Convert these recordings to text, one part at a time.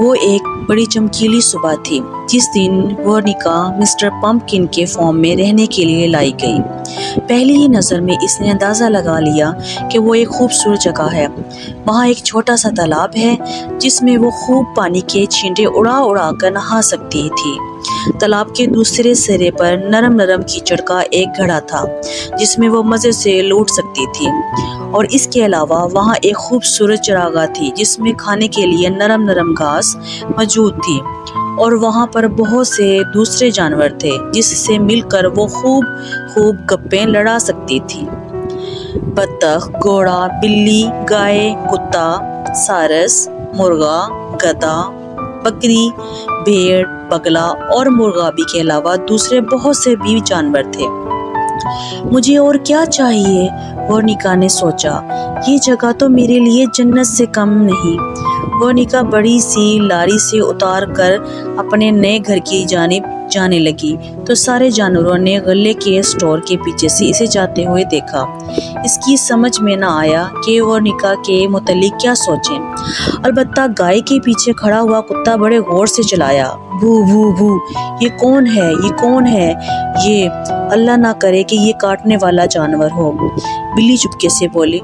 وہ ایک بڑی چمکیلی صبح تھی جس دن ورنیکا مسٹر پمپکن کے فارم میں رہنے کے لیے لائی گئی۔ پہلی ہی نظر میں اس نے اندازہ لگا لیا کہ وہ ایک خوبصورت جگہ ہے۔ وہاں ایک چھوٹا سا تالاب ہے جس میں وہ خوب پانی کے چھینٹے اڑا اڑا کر نہا سکتی تھی۔ تالاب کے دوسرے سرے پر نرم نرم کیچڑ کا ایک گھڑا تھا جس میں وہ مزے سے لوٹ سکتی تھی، اور اس کے علاوہ وہاں ایک خوبصورت چراگاہ تھی جس میں کھانے کے لیے نرم نرم گھاس موجود تھی، اور وہاں پر بہت سے دوسرے جانور تھے جس سے مل کر وہ خوب گپیں لڑا سکتی تھی۔ بطخ، گھوڑا، بلی، گائے، کتا، سارس، مرغا، گدھا، بکری، بھیڑ، بگلا اور مرغابی کے علاوہ دوسرے بہت سے بھی جانور تھے۔ مجھے اور کیا چاہیے، ورنیکا نے سوچا، یہ جگہ تو میرے لیے جنت سے کم نہیں۔ ورنیکا بڑی سی لاری سے اتار کر اپنے نئے گھر کی جانب جانے لگی تو سارے جانوروں نے غلے کے اسٹور کے پیچھے سے اسے جاتے ہوئے دیکھا۔ اس کی سمجھ میں نہ آیا کہ ورنیکا کے متعلق کیا سوچیں۔ البتہ گائے کے پیچھے کھڑا ہوا کتا بڑے غور سے چلایا، بھو بھو بھو، یہ کون ہے، یہ کون ہے، یہ اللہ نہ کرے کہ یہ کاٹنے والا جانور ہو۔ بلی چپکے سے بولی،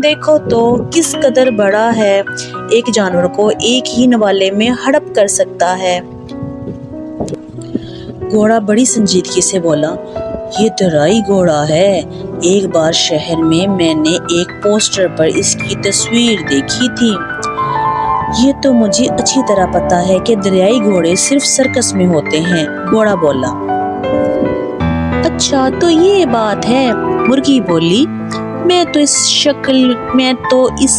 دیکھو تو کس قدر بڑا ہے، ایک جانور کو ایک ہی نوالے میں ہڑپ کر سکتا ہے۔ گھوڑا بڑی سنجیدگی سے بولا، یہ طرائے گھوڑا ہے، ایک بار شہر میں نے ایک پوسٹر پر اس کی تصویر دیکھی تھی۔ یہ تو مجھے اچھی طرح پتا ہے کہ دریائی گھوڑے صرف سرکس میں ہوتے ہیں، گھوڑا بولا۔ اچھا تو یہ بات ہے، مرغی بولی، میں تو اس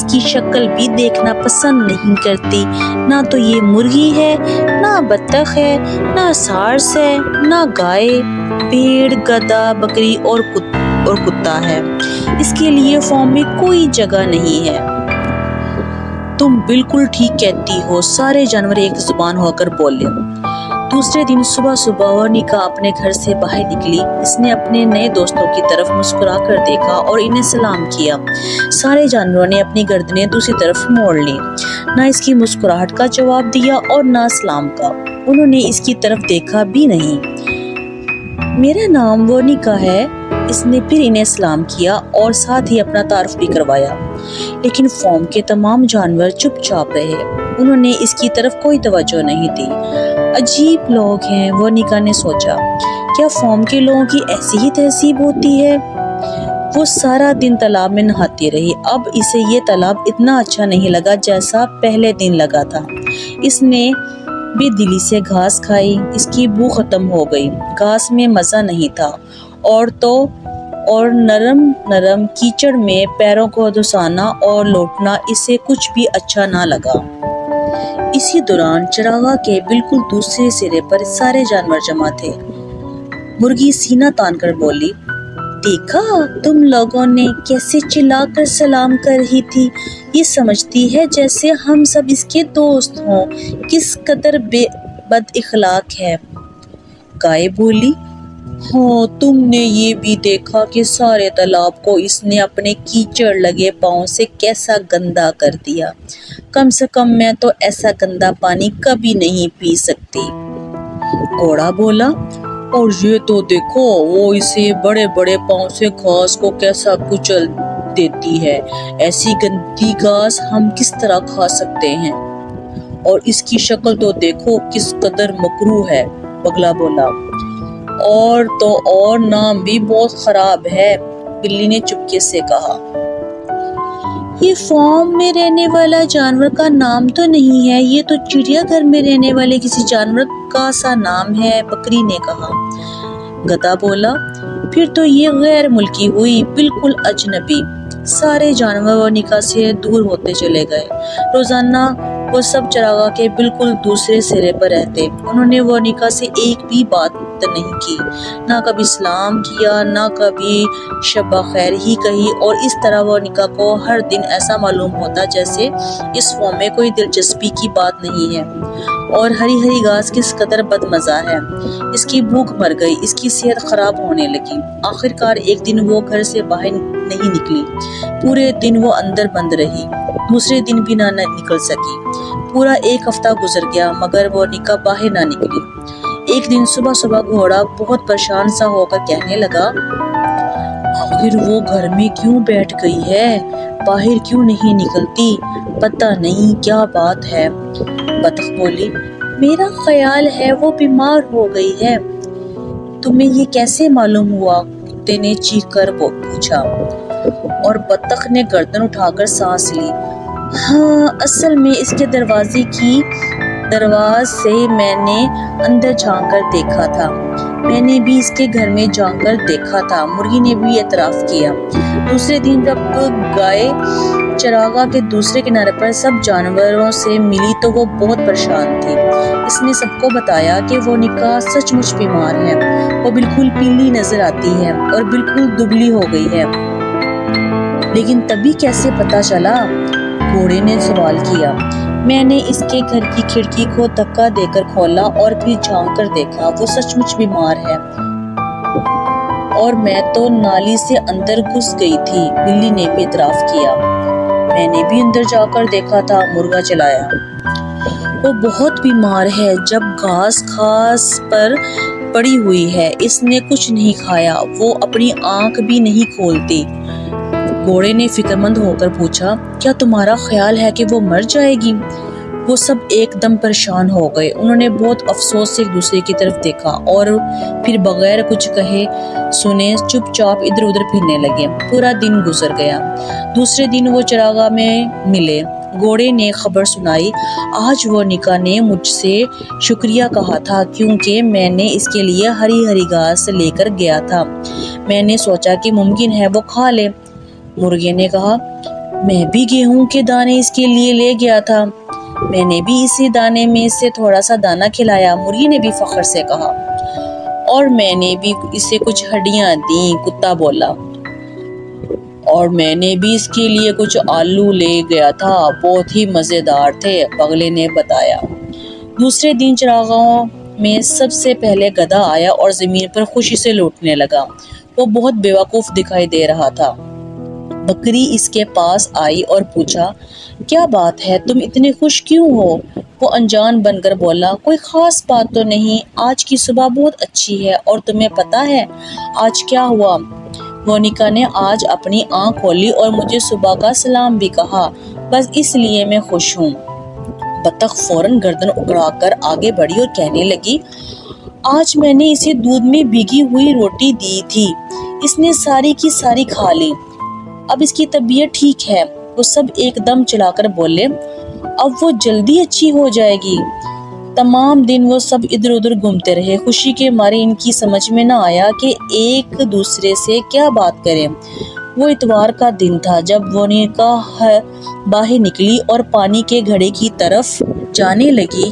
کی شکل بھی دیکھنا پسند نہیں کرتی، نہ تو یہ مرغی ہے، نہ بطخ ہے، نہ سارس ہے، نہ گائے، بھیڑ، گدھا، بکری اور کتا ہے، اس کے لیے فارم میں کوئی جگہ نہیں ہے۔ تم بالکل ٹھیک کہتی ہو، سارے جانور ایک زبان ہو کر بولے۔ دوسرے دن صبح ورنیکا اپنے گھر سے باہر نکلی۔ اس نے اپنے نئے دوستوں کی طرف مسکرا کر دیکھا اور انہیں سلام کیا۔ سارے جانوروں نے اپنی گردنیں دوسری طرف موڑ لیں، نہ اس کی مسکراہٹ کا جواب دیا اور نہ سلام کا۔ انہوں نے اس کی طرف دیکھا بھی نہیں۔ میرا نام ورنیکا ہے، اس نے پھر انہیں سلام کیا اور ساتھ ہی اپنا تعارف بھی کروایا۔ لیکن فارم کے تمام جانور چپ چاپ رہے، انہوں نے اس کی طرف کوئی توجہ نہیں دی۔ عجیب لوگ ہیں، ورنیکا نے سوچا، کیا فارم کے لوگوں کی ایسی ہی تہذیب ہوتی ہے؟ وہ سارا دن تالاب میں نہاتی رہی۔ اب اسے یہ تالاب اتنا اچھا نہیں لگا جیسا پہلے دن لگا تھا۔ اس نے بے دلی سے گھاس کھائی، اس کی بو ختم ہو گئی، گھاس میں مزہ نہیں تھا، اور نرم نرم کیچڑ میں پیروں کو دھسانا اور لوٹنا اسے کچھ بھی اچھا نہ لگا۔ اسی دوران چراگاہ کے بالکل دوسرے سرے پر سارے جانور جمع تھے۔ مرغی سینہ تان کر بولی، دیکھا تم لوگوں نے کیسے چلا کر سلام کر رہی تھی، یہ سمجھتی ہے جیسے ہم سب اس کے دوست ہوں، کس قدر بد اخلاق ہے۔ گائے بولی، ہاں تم نے یہ بھی دیکھا کہ سارے تالاب کو اس نے اپنے کیچڑ لگے پاؤں سے کیسا گندا کر دیا، کم سے کم میں تو ایسا گندا پانی کبھی نہیں پی سکتی۔ گھوڑا بولا، اور یہ تو دیکھو وہ اسے بڑے بڑے پاؤں سے گھاس کو کیسا کچل دیتی ہے، ایسی گندی گھاس ہم کس طرح کھا سکتے ہیں، اور اس کی شکل تو دیکھو کس قدر مکروہ ہے، بگلا بولا۔ اور تو اور نام بھی بہت خراب ہے، بلی نے چپکے سے کہا۔ یہ فارم میں رہنے والا جانور کا نام تو نہیں ہے، یہ تو چڑیا گھر میں رہنے والے کسی جانور کا سا نام ہے، بکری نے کہا۔ گدھا بولا، پھر تو یہ غیر ملکی ہوئی، بالکل اجنبی۔ سارے جانور ورنیکا سے دور ہوتے چلے گئے۔ روزانہ وہ سب چراگاہ کے بالکل دوسرے سرے پر رہتے۔ انہوں نے وونیکا سے ایک بھی بات نہیں کی، نہ کبھی سلام کیا، نہ کبھی شب خیر ہی کہی، اور اس طرح وونیکا کو ہر دن ایسا معلوم ہوتا جیسے اس فارم میں کوئی دلچسپی کی بات نہیں ہے، اور ہری ہری گھاس کس قدر بد مزہ ہے۔ اس کی بھوک مر گئی، اس کی صحت خراب ہونے لگی۔ آخرکار ایک دن وہ گھر سے باہر نہیں نکلی، پورے دن وہ اندر بند رہی، دوسرے دن بھی نہ نکل سکی۔ پورا ایک ہفتہ گزر گیا مگر وونیکا باہر نہ نکلی۔ ایک دن صبح صبح گھوڑا بہت پریشان سا ہو کر کہنے لگا، آخر وہ گھر میں کیوں بیٹھ گئی ہے، باہر کیوں نہیں نکلتی، پتہ نہیں کیا بات ہے۔ بطخ بولی، میرا خیال ہے وہ بیمار ہو گئی ہے۔ تمہیں یہ کیسے معلوم ہوا؟ کتے نے چیخ کر پوچھا، اور بطخ نے گردن اٹھا کر سانس لی۔ ہاں، اصل میں اس کے دروازے سے میں نے اندر جھانک کر دیکھا تھا۔ میں نے بھی اس کے گھر میں جھانک کر دیکھا تھا، مرغی نے بھی اعتراف کیا۔ دوسرے دن جب گائے چراگاہ کے دوسرے کنارے پر سب جانوروں سے ملی تو وہ بہت پریشان تھی۔ اس نے سب کو بتایا کہ وونیکا سچ مچ بیمار ہے، وہ بالکل پیلی نظر آتی ہے اور بالکل دبلی ہو گئی ہے۔ لیکن تبھی کیسے پتہ چلا؟ گھوڑے نے سوال کیا۔ میں نے اس کے گھر کی کھڑکی کو دھکا دے کر کھولا اور پھر جھانک کر دیکھا، وہ سچ مچ بیمار ہے، اور میں تو نالی سے اندر گھس گئی تھی، بلی نے بھی اعتراف کیا۔ میں نے بھی اندر جا کر دیکھا تھا، مرغا چلایا۔ وہ بہت بیمار ہے، جب گھاس پر پڑی ہوئی ہے، اس نے کچھ نہیں کھایا، وہ اپنی آنکھ بھی نہیں کھولتی۔ گھوڑے نے فکرمند ہو کر پوچھا، کیا تمہارا خیال ہے کہ وہ مر جائے گی؟ وہ سب ایک دم پریشان ہو گئے۔ انہوں نے بہت افسوس سے ایک دوسرے کی طرف دیکھا اور پھر بغیر کچھ کہے سنے چپ چاپ ادھر ادھر پھرنے لگے۔ پورا دن گزر گیا۔ دوسرے دن وہ چراگاہ میں ملے۔ گھوڑے نے خبر سنائی، آج وونیکا نے مجھ سے شکریہ کہا تھا کیونکہ میں نے اس کے لیے ہری ہری گھاس لے کر گیا تھا، میں نے سوچا کہ ممکن ہے وہ کھا لے۔ مرغے نے کہا، میں بھی گیہوں کے دانے اس کے لیے لے گیا تھا، میں نے بھی اسی دانے میں سے تھوڑا سا دانہ کھلایا، مرغی نے بھی فخر سے کہا، اور میں نے بھی اسے کچھ ہڈیاں دیں، کتا بولا، اور میں نے بھی اس کے لیے کچھ آلو لے گیا تھا، بہت ہی مزیدار تھے، بگلے نے بتایا۔ دوسرے دن چراگاہوں میں سب سے پہلے گدھا آیا اور زمین پر خوشی سے لوٹنے لگا، وہ بہت بیوقوف دکھائی دے رہا تھا۔ بکری اس کے پاس آئی اور پوچھا، کیا بات ہے، تم اتنے خوش کیوں ہو؟ وہ انجان بن کر بولا، کوئی خاص بات تو نہیں، آج کی صبح بہت اچھی ہے، اور تمہیں پتہ ہے آج کیا ہوا؟ وونیکا نے آج اپنی آنکھ کھولی اور مجھے صبح کا سلام بھی کہا، بس اس لیے میں خوش ہوں۔ بطخ فوراً گردن اکڑا کر آگے بڑھی اور کہنے لگی، آج میں نے اسے دودھ میں بھیگی ہوئی روٹی دی تھی، اس نے ساری کی ساری کھا لی، اب اس کی طبیعت ٹھیک ہے۔ وہ سب ایک دم چلا کر بولے، اب وہ جلدی اچھی ہو جائے گی۔ تمام دن وہ سب ادھر ادھر گھومتے رہے، خوشی کے مارے ان کی سمجھ میں نہ آیا کہ ایک دوسرے سے کیا بات کریں۔ وہ اتوار کا دن تھا جب وونیکا باہر نکلی اور پانی کے گھڑے کی طرف جانے لگی۔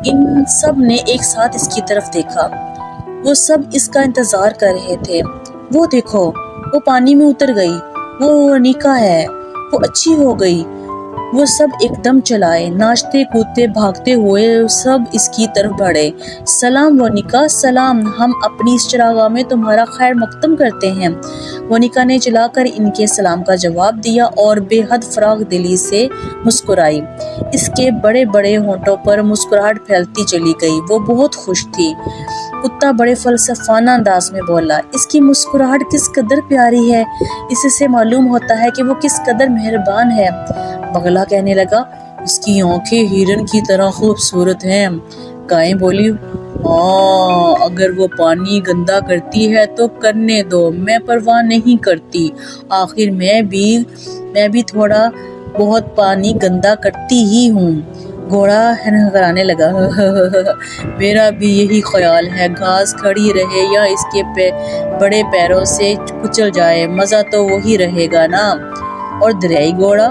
ان سب نے ایک ساتھ اس کی طرف دیکھا، وہ سب اس کا انتظار کر رہے تھے۔ وہ دیکھو، وہ پانی میں اتر گئی، وہ وونیکا ہے، وہ اچھی ہو گئی۔ وہ سب ایک دم چلائے، ناچتے کودتے بھاگتے ہوئے سب اس کی طرف بڑھے۔ سلام وونیکا، سلام، ہم اپنی اس چراگاہ میں تمہارا خیر مقدم کرتے ہیں۔ وونیکا نے چلا کر ان کے سلام کا جواب دیا اور بے حد فراخ دلی سے مسکرائی۔ اس کے بڑے بڑے ہونٹوں پر مسکراہٹ پھیلتی چلی گئی، وہ بہت خوش تھی۔ کتا بڑے فلسفانہ انداز میں بولا، اس کی مسکراہٹ کس قدر پیاری ہے، اس سے معلوم ہوتا ہے کہ وہ کس قدر مہربان ہے۔ بگلا کہنے لگا، اس کی آنکھیں ہرن کی طرح خوبصورت ہیں۔ گائے بولی، ہاں، اگر وہ پانی گندا کرتی ہے تو کرنے دو، میں پرواہ نہیں کرتی، آخر میں بھی تھوڑا بہت پانی گندا کرتی ہی ہوں۔ گھوڑا ہنہرانے لگا، میرا بھی یہی خیال ہے، گھاس کھڑی رہے یا اس کے بڑے پیروں سے کچل جائے، مزہ تو وہی رہے گا نا۔ اور دریائی گھوڑا،